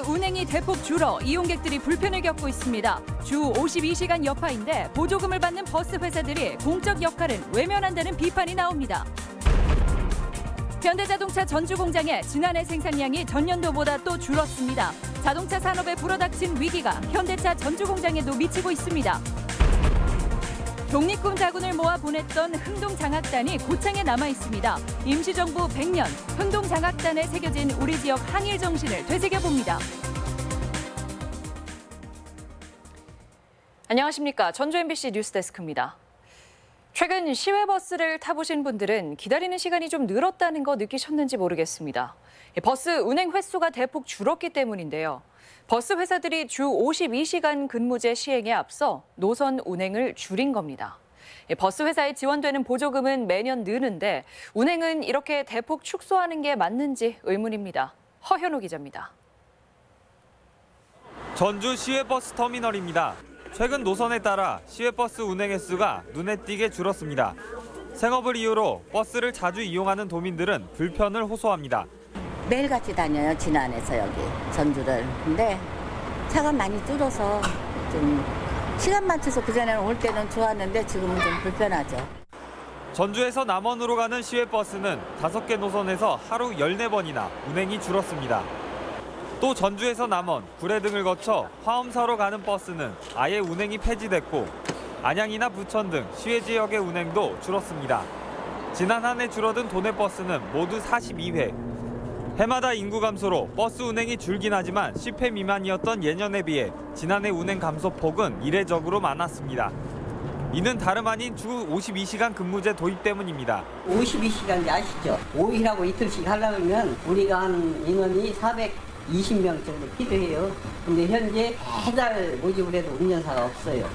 운행이 대폭 줄어 이용객들이 불편을 겪고 있습니다. 주 52시간 여파인데 보조금을 받는 버스 회사들이 공적 역할을 외면한다는 비판이 나옵니다. 현대자동차 전주 공장의 지난해 생산량이 전년도보다 또 줄었습니다. 자동차 산업에 불어닥친 위기가 현대차 전주 공장에도 미치고 있습니다. 독립군 자군을 모아 보냈던 흥동장학단이 고창에 남아 있습니다. 임시정부 100년 흥동장학단에 새겨진 우리 지역 항일 정신을 되새겨봅니다. 안녕하십니까. 전주 MBC 뉴스데스크입니다. 최근 시외버스를 타보신 분들은 기다리는 시간이 좀 늘었다는 거 느끼셨는지 모르겠습니다. 버스 운행 횟수가 대폭 줄었기 때문인데요. 버스 회사들이 주 52시간 근무제 시행에 앞서 노선 운행을 줄인 겁니다. 버스 회사에 지원되는 보조금은 매년 느는데 운행은 이렇게 대폭 축소하는 게 맞는지 의문입니다. 허현우 기자입니다. 전주 시외버스 터미널입니다. 최근 노선에 따라 시외버스 운행 횟수가 눈에 띄게 줄었습니다. 생업을 이유로 버스를 자주 이용하는 도민들은 불편을 호소합니다. 매일같이 다녀요, 진안에서 여기 전주를. 근데 차가 많이 줄어서 좀 시간 맞춰서 그전에는 올 때는 좋았는데 지금은 좀 불편하죠. 전주에서 남원으로 가는 시외버스는 5개 노선에서 하루 14번이나 운행이 줄었습니다. 또 전주에서 남원, 구례 등을 거쳐 화엄사로 가는 버스는 아예 운행이 폐지됐고 안양이나 부천 등 시외 지역의 운행도 줄었습니다. 지난 한 해 줄어든 도내버스는 모두 42회. 해마다 인구 감소로 버스 운행이 줄긴 하지만 10회 미만이었던 예년에 비해 지난해 운행 감소 폭은 이례적으로 많았습니다. 이는 다름 아닌 주 52시간 근무제 도입 때문입니다. 52시간인지 아시죠? 5일하고 이틀씩 하려면 우리가 한 인원이 420명 정도 필요해요. 근데 현재 매달 모집을 해도 운전사가 없어요.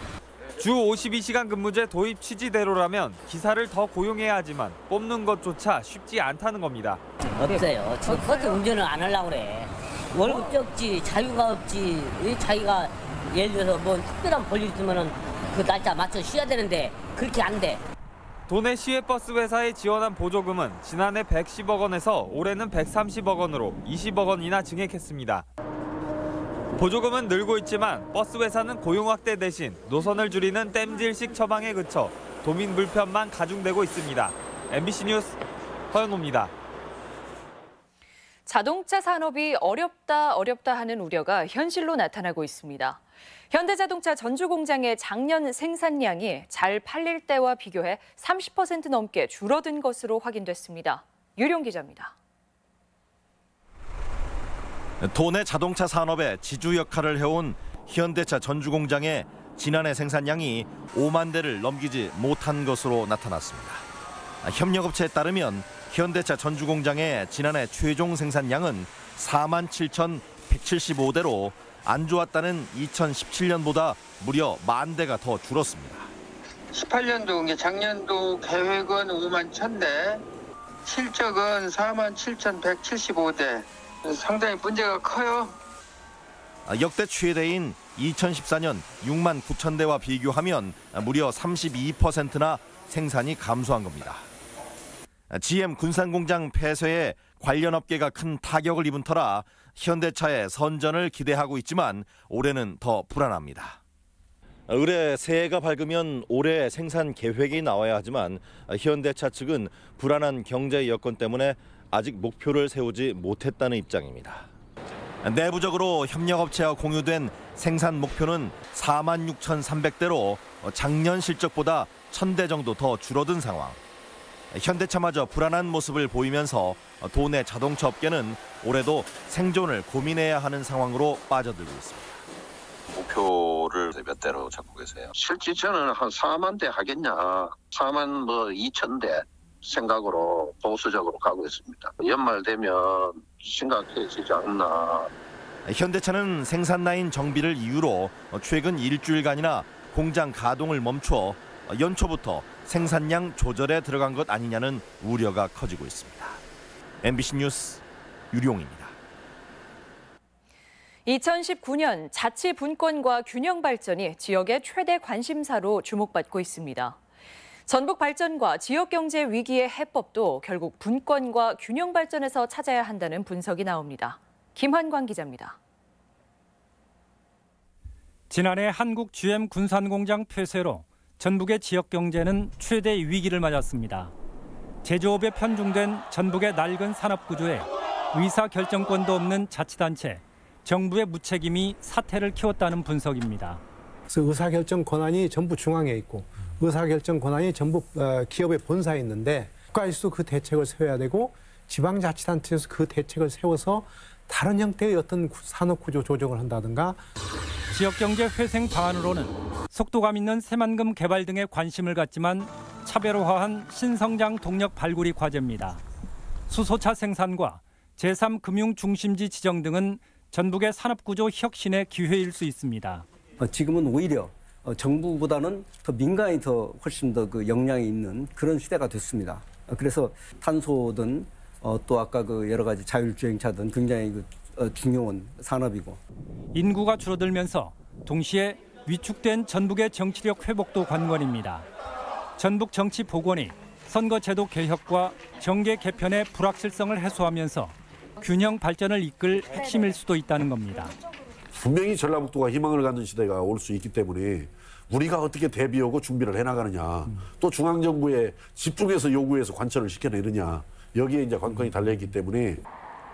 주 52시간 근무제 도입 취지대로라면 기사를 더 고용해야 하지만 뽑는 것조차 쉽지 않다는 겁니다. 없어요. 저 버스 운전을 안 하려고 그래. 월급 적지, 자유가 없지. 왜 자기가 예를 들어서 뭐 특별한 볼일 있으면 그 날짜 맞춰 쉬어야 되는데 그렇게 안 돼. 도내 시외버스 회사에 지원한 보조금은 지난해 110억 원에서 올해는 130억 원으로 20억 원이나 증액했습니다. 보조금은 늘고 있지만 버스 회사는 고용 확대 대신 노선을 줄이는 땜질식 처방에 그쳐 도민 불편만 가중되고 있습니다. MBC 뉴스 허영우입니다. 자동차 산업이 어렵다 하는 우려가 현실로 나타나고 있습니다. 현대자동차 전주 공장의 작년 생산량이 잘 팔릴 때와 비교해 30% 넘게 줄어든 것으로 확인됐습니다. 유룡 기자입니다. 도내 자동차 산업의 지주 역할을 해온 현대차 전주 공장의 지난해 생산량이 5만 대를 넘기지 못한 것으로 나타났습니다. 협력업체에 따르면 현대차 전주 공장의 지난해 최종 생산량은 4만 7,175대로 안 좋았다는 2017년보다 무려 1만 대가 더 줄었습니다. 18년도, 작년도 계획은 5만 1,000대, 실적은 4만 7,175대. 상당히 문제가 커요. 역대 최대인 2014년 6만 9천 대와 비교하면 무려 32%나 생산이 감소한 겁니다. GM 군산공장 폐쇄에 관련 업계가 큰 타격을 입은 터라 현대차의 선전을 기대하고 있지만 올해는 더 불안합니다. 올해 새해가 밝으면 올해 생산 계획이 나와야 하지만 현대차 측은 불안한 경제 여건 때문에 아직 목표를 세우지 못했다는 입장입니다. 내부적으로 협력업체와 공유된 생산 목표는 4만 6,300대로 작년 실적보다 1,000대 정도 더 줄어든 상황. 현대차마저 불안한 모습을 보이면서 도내 자동차 업계는 올해도 생존을 고민해야 하는 상황으로 빠져들고 있습니다. 목표를 몇 대로 잡고 계세요? 실질적으로는 한 4만 대 하겠냐. 4만 2천 대 생각으로 보수적으로 가고 있습니다. 연말 되면 심각해지지 않나. 현대차는 생산 라인 정비를 이유로 최근 일주일간이나 공장 가동을 멈춰 연초부터 생산량 조절에 들어간 것 아니냐는 우려가 커지고 있습니다. MBC 뉴스 유룡입니다. 2019년 자치 분권과 균형 발전이 지역의 최대 관심사로 주목받고 있습니다. 전북 발전과 지역 경제 위기의 해법도 결국 분권과 균형 발전에서 찾아야 한다는 분석이 나옵니다. 김환광 기자입니다. 지난해 한국 GM 군산공장 폐쇄로 전북의 지역 경제는 최대 위기를 맞았습니다. 제조업에 편중된 전북의 낡은 산업구조에 의사결정권도 없는 자치단체, 정부의 무책임이 사태를 키웠다는 분석입니다. 그래서 의사결정 권한이 전부 중앙에 있고 의사결정 권한이 전부 기업의 본사에 있는데 국가에서도 그 대책을 세워야 되고 지방자치단체에서 그 대책을 세워서 다른 형태의 어떤 산업구조 조정을 한다든가. 지역경제 회생 방안으로는 속도감 있는 새만금 개발 등에 관심을 갖지만 차별화한 신성장 동력 발굴이 과제입니다. 수소차 생산과 제3금융 중심지 지정 등은 전북의 산업구조 혁신의 기회일 수 있습니다. 지금은 오히려 정부보다는 더 민간이 더 훨씬 더 그 역량이 있는 그런 시대가 됐습니다. 그래서 탄소든 또 아까 그 여러 가지 자율주행차든 굉장히 중요한 산업이고. 인구가 줄어들면서 동시에 위축된 전북의 정치력 회복도 관건입니다. 전북 정치 복원이 선거제도 개혁과 정계 개편의 불확실성을 해소하면서 균형 발전을 이끌 핵심일 수도 있다는 겁니다. 분명히 전라북도가 희망을 갖는 시대가 올 수 있기 때문에 우리가 어떻게 대비하고 준비를 해나가느냐, 또 중앙정부에 집중해서 요구해서 관철을 시켜내느냐, 여기에 이제 관건이 달려있기 때문에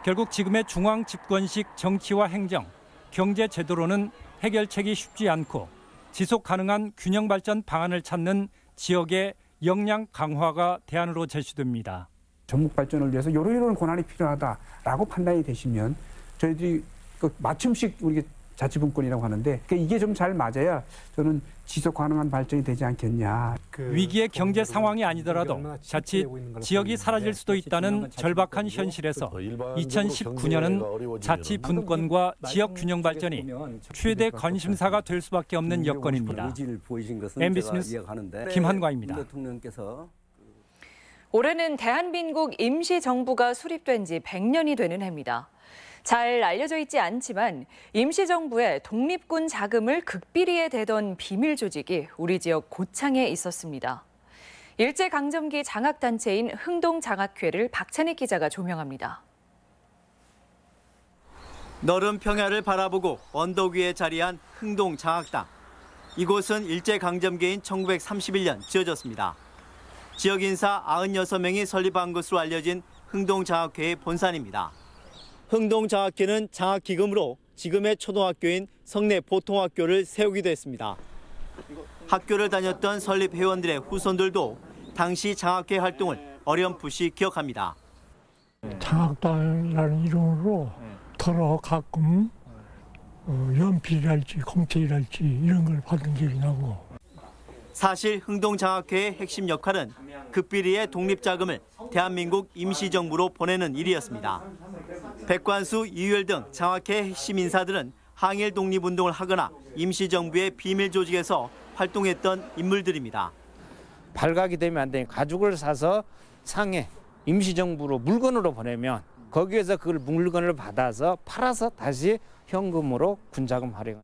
결국 지금의 중앙 집권식 정치와 행정, 경제 제도로는 해결책이 쉽지 않고 지속 가능한 균형 발전 방안을 찾는 지역의 역량 강화가 대안으로 제시됩니다. 전북 발전을 위해서 이런 권한이 필요하다라고 판단이 되시면 저희들이 그 맞춤식 우리 자치분권이라고 하는데 이게 좀 잘 맞아야 저는 지속 가능한 발전이 되지 않겠냐. 위기의 경제 상황이 아니더라도 자칫 지역이 사라질 수도 있다는 절박한 현실에서 2019년은 자치 분권과 지역 균형 발전이 최대 관심사가 될 수밖에 없는 여건입니다. MBC 뉴스 김한과입니다. 올해는 대한민국 임시정부가 수립된 지 100년이 되는 해입니다. 잘 알려져 있지 않지만 임시정부의 독립군 자금을 극비리에 대던 비밀 조직이 우리 지역 고창에 있었습니다. 일제강점기 장학단체인 흥동장학회를 박찬익 기자가 조명합니다. 너른 평야를 바라보고 언덕 위에 자리한 흥동장학당. 이곳은 일제강점기인 1931년 지어졌습니다. 지역 인사 96명이 설립한 것으로 알려진 흥동장학회의 본산입니다. 흥동장학회는 장학기금으로 지금의 초등학교인 성내보통학교를 세우기도 했습니다. 학교를 다녔던 설립 회원들의 후손들도 당시 장학회 활동을 어렴풋이 기억합니다. 장학단이라는 이름으로 더러 가끔 연필이랄지 공책이랄지 이런 걸 받은 기억이 나고. 사실 흥동장학회의 핵심 역할은 극비리의 독립자금을 대한민국 임시정부로 보내는 일이었습니다. 백관수, 이유열 등 장학회 핵심 인사들은 항일 독립운동을 하거나 임시정부의 비밀 조직에서 활동했던 인물들입니다. 발각이 되면 안 되니까 가죽을 사서 상해 임시정부로 물건으로 보내면 거기에서 그 물건을 받아서 팔아서 다시 현금으로 군자금 활용.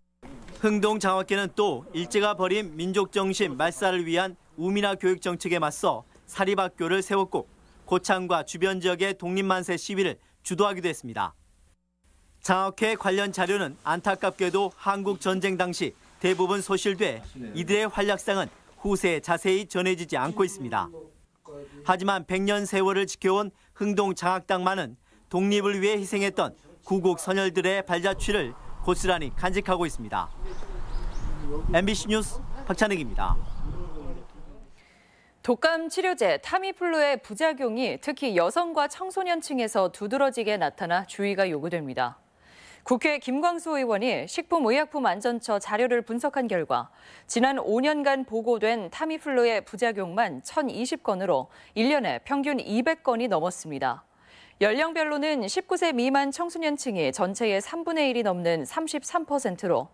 흥동장학회는 또 일제가 벌인 민족정신 말살을 위한 우민화 교육 정책에 맞서 사립학교를 세웠고 고창과 주변 지역의 독립만세 시위를 주도하기도 했습니다. 장학회 관련 자료는 안타깝게도 한국 전쟁 당시 대부분 소실돼 이들의 활약상은 후세에 자세히 전해지지 않고 있습니다. 하지만 100년 세월을 지켜온 흥동장학당만은 독립을 위해 희생했던 구국 선열들의 발자취를 고스란히 간직하고 있습니다. MBC 뉴스 박찬익입니다. 독감 치료제 타미플루의 부작용이 특히 여성과 청소년층에서 두드러지게 나타나 주의가 요구됩니다. 국회 김광수 의원이 식품의약품안전처 자료를 분석한 결과 지난 5년간 보고된 타미플루의 부작용만 1,020건으로 1년에 평균 200건이 넘었습니다. 연령별로는 19세 미만 청소년층이 전체의 3분의 1이 넘는 33%로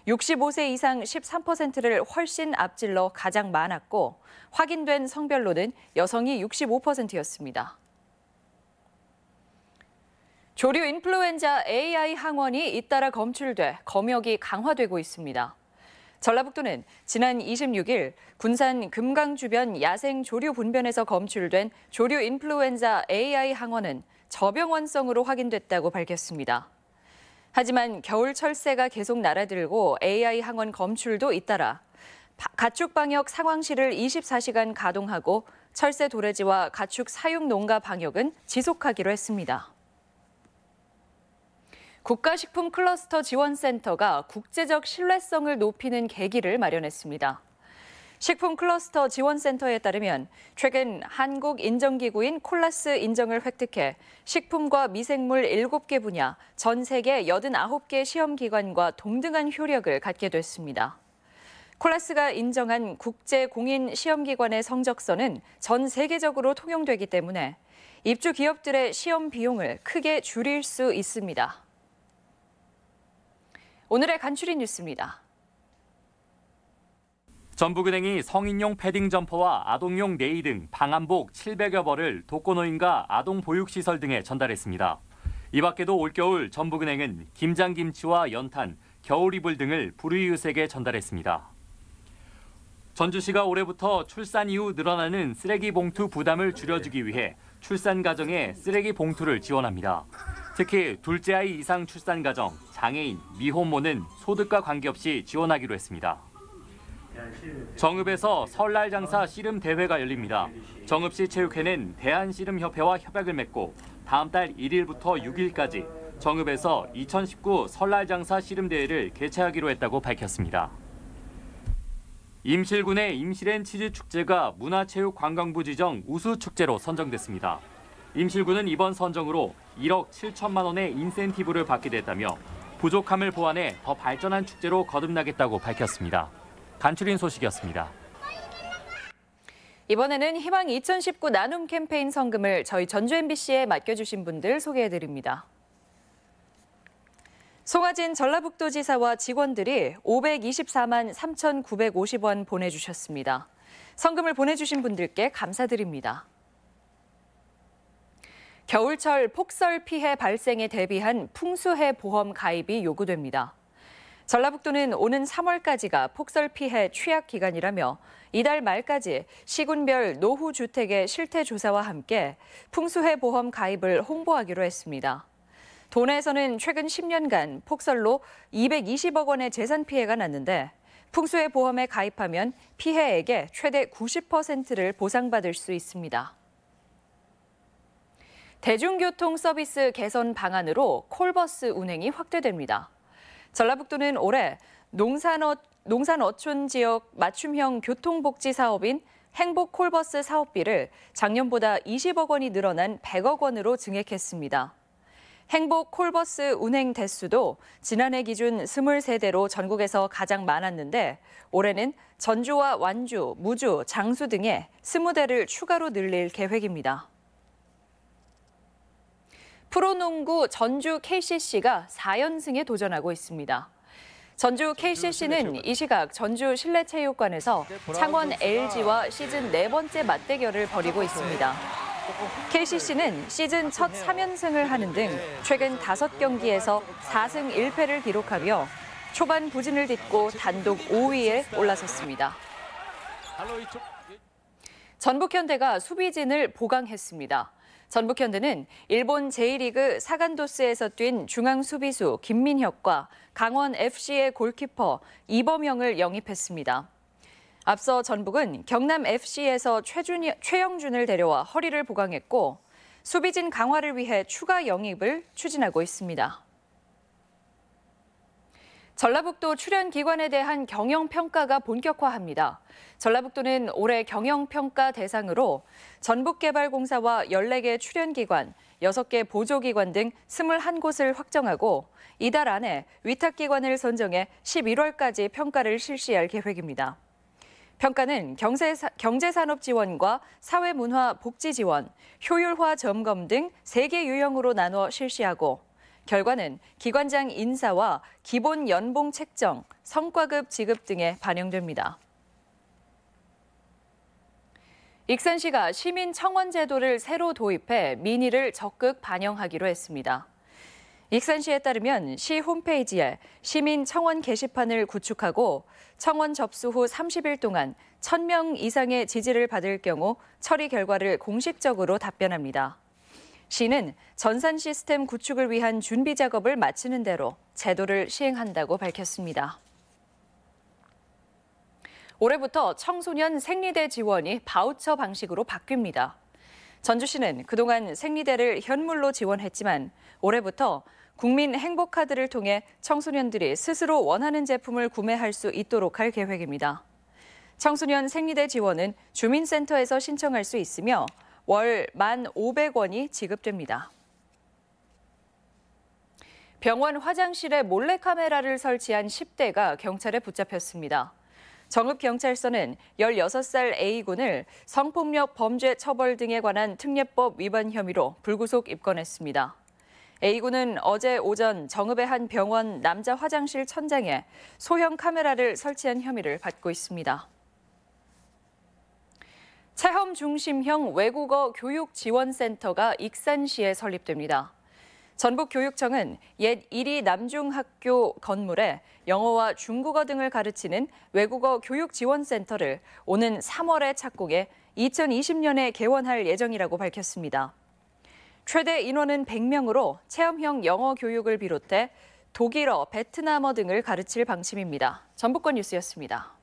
65세 이상 13%를 훨씬 앞질러 가장 많았고 확인된 성별로는 여성이 65%였습니다. 조류 인플루엔자 AI 항원이 잇따라 검출돼 검역이 강화되고 있습니다. 전라북도는 지난 26일 군산 금강 주변 야생 조류 분변에서 검출된 조류 인플루엔자 AI 항원은 저병원성으로 확인됐다고 밝혔습니다. 하지만 겨울 철새가 계속 날아들고 AI 항원 검출도 잇따라 가축 방역 상황실을 24시간 가동하고 철새 도래지와 가축 사육 농가 방역은 지속하기로 했습니다. 국가식품 클러스터 지원센터가 국제적 신뢰성을 높이는 계기를 마련했습니다. 식품 클러스터 지원센터에 따르면 최근 한국 인정기구인 콜라스 인정을 획득해 식품과 미생물 7개 분야 전 세계 89개 시험기관과 동등한 효력을 갖게 됐습니다. 콜라스가 인정한 국제 공인 시험기관의 성적서는 전 세계적으로 통용되기 때문에 입주 기업들의 시험 비용을 크게 줄일 수 있습니다. 오늘의 간추린 뉴스입니다. 전북은행이 성인용 패딩 점퍼와 아동용 네이 등 방한복 700여 벌을 독거노인과 아동 보육시설 등에 전달했습니다. 이 밖에도 올겨울 전북은행은 김장김치와 연탄, 겨울이불 등을 불우이웃에게 전달했습니다. 전주시가 올해부터 출산 이후 늘어나는 쓰레기 봉투 부담을 줄여주기 위해 출산 가정에 쓰레기 봉투를 지원합니다. 특히 둘째 아이 이상 출산 가정, 장애인, 미혼모는 소득과 관계없이 지원하기로 했습니다. 정읍에서 설날 장사 씨름 대회가 열립니다. 정읍시 체육회는 대한씨름협회와 협약을 맺고 다음 달 1일부터 6일까지 정읍에서 2019 설날 장사 씨름 대회를 개최하기로 했다고 밝혔습니다. 임실군의 임실앤 치즈 축제가 문화체육관광부 지정 우수 축제로 선정됐습니다. 임실군은 이번 선정으로 1억 7천만 원의 인센티브를 받게 됐다며 부족함을 보완해 더 발전한 축제로 거듭나겠다고 밝혔습니다. 간추린 소식이었습니다. 이번에는 희망 2019 나눔 캠페인 성금을 저희 전주 MBC에 맡겨주신 분들 소개해드립니다. 송하진 전라북도지사와 직원들이 524만 3,950원 보내주셨습니다. 성금을 보내주신 분들께 감사드립니다. 겨울철 폭설 피해 발생에 대비한 풍수해 보험 가입이 요구됩니다. 전라북도는 오는 3월까지가 폭설 피해 취약 기간이라며 이달 말까지 시군별 노후주택의 실태 조사와 함께 풍수해 보험 가입을 홍보하기로 했습니다. 도내에서는 최근 10년간 폭설로 220억 원의 재산 피해가 났는데 풍수해 보험에 가입하면 피해액의 최대 90%를 보상받을 수 있습니다. 대중교통 서비스 개선 방안으로 콜버스 운행이 확대됩니다. 전라북도는 올해 농산 어촌 지역 맞춤형 교통복지 사업인 행복 콜버스 사업비를 작년보다 20억 원이 늘어난 100억 원으로 증액했습니다. 행복 콜버스 운행 대수도 지난해 기준 23대로 전국에서 가장 많았는데 올해는 전주와 완주, 무주, 장수 등에 20대를 추가로 늘릴 계획입니다. 프로농구 전주 KCC가 4연승에 도전하고 있습니다. 전주 KCC는 이 시각 전주 실내체육관에서 창원 LG와 시즌 4번째 맞대결을 벌이고 있습니다. KCC는 시즌 첫 3연승을 하는 등 최근 5경기에서 4승 1패를 기록하며 초반 부진을 딛고 단독 5위에 올라섰습니다. 전북현대가 수비진을 보강했습니다. 전북현대는 일본 제1리그 사간도스에서 뛴 중앙 수비수 김민혁과 강원 FC의 골키퍼 이범영을 영입했습니다. 앞서 전북은 경남 FC에서 최영준을 데려와 허리를 보강했고 수비진 강화를 위해 추가 영입을 추진하고 있습니다. 전라북도 출연기관에 대한 경영평가가 본격화합니다. 전라북도는 올해 경영평가 대상으로 전북개발공사와 14개 출연기관, 6개 보조기관 등 21곳을 확정하고 이달 안에 위탁기관을 선정해 11월까지 평가를 실시할 계획입니다. 평가는 경제산업지원과 사회문화복지지원, 효율화 점검 등 3개 유형으로 나눠 실시하고 결과는 기관장 인사와 기본 연봉 책정, 성과급 지급 등에 반영됩니다. 익산시가 시민 청원 제도를 새로 도입해 민의를 적극 반영하기로 했습니다. 익산시에 따르면 시 홈페이지에 시민 청원 게시판을 구축하고 청원 접수 후 30일 동안 1,000명 이상의 지지를 받을 경우 처리 결과를 공식적으로 답변합니다. 시는 전산 시스템 구축을 위한 준비 작업을 마치는 대로 제도를 시행한다고 밝혔습니다. 올해부터 청소년 생리대 지원이 바우처 방식으로 바뀝니다. 전주시는 그동안 생리대를 현물로 지원했지만 올해부터 국민 행복카드를 통해 청소년들이 스스로 원하는 제품을 구매할 수 있도록 할 계획입니다. 청소년 생리대 지원은 주민센터에서 신청할 수 있으며 월 1,500원이 지급됩니다. 병원 화장실에 몰래카메라를 설치한 10대가 경찰에 붙잡혔습니다. 정읍경찰서는 16살 A군을 성폭력 범죄 처벌 등에 관한 특례법 위반 혐의로 불구속 입건했습니다. A군은 어제 오전 정읍의 한 병원 남자 화장실 천장에 소형 카메라를 설치한 혐의를 받고 있습니다. 체험 중심형 외국어 교육 지원센터가 익산시에 설립됩니다. 전북교육청은 옛 1위 남중학교 건물에 영어와 중국어 등을 가르치는 외국어 교육지원센터를 오는 3월에 착공해 2020년에 개원할 예정이라고 밝혔습니다. 최대 인원은 100명으로 체험형 영어 교육을 비롯해 독일어, 베트남어 등을 가르칠 방침입니다. 전북권 뉴스였습니다.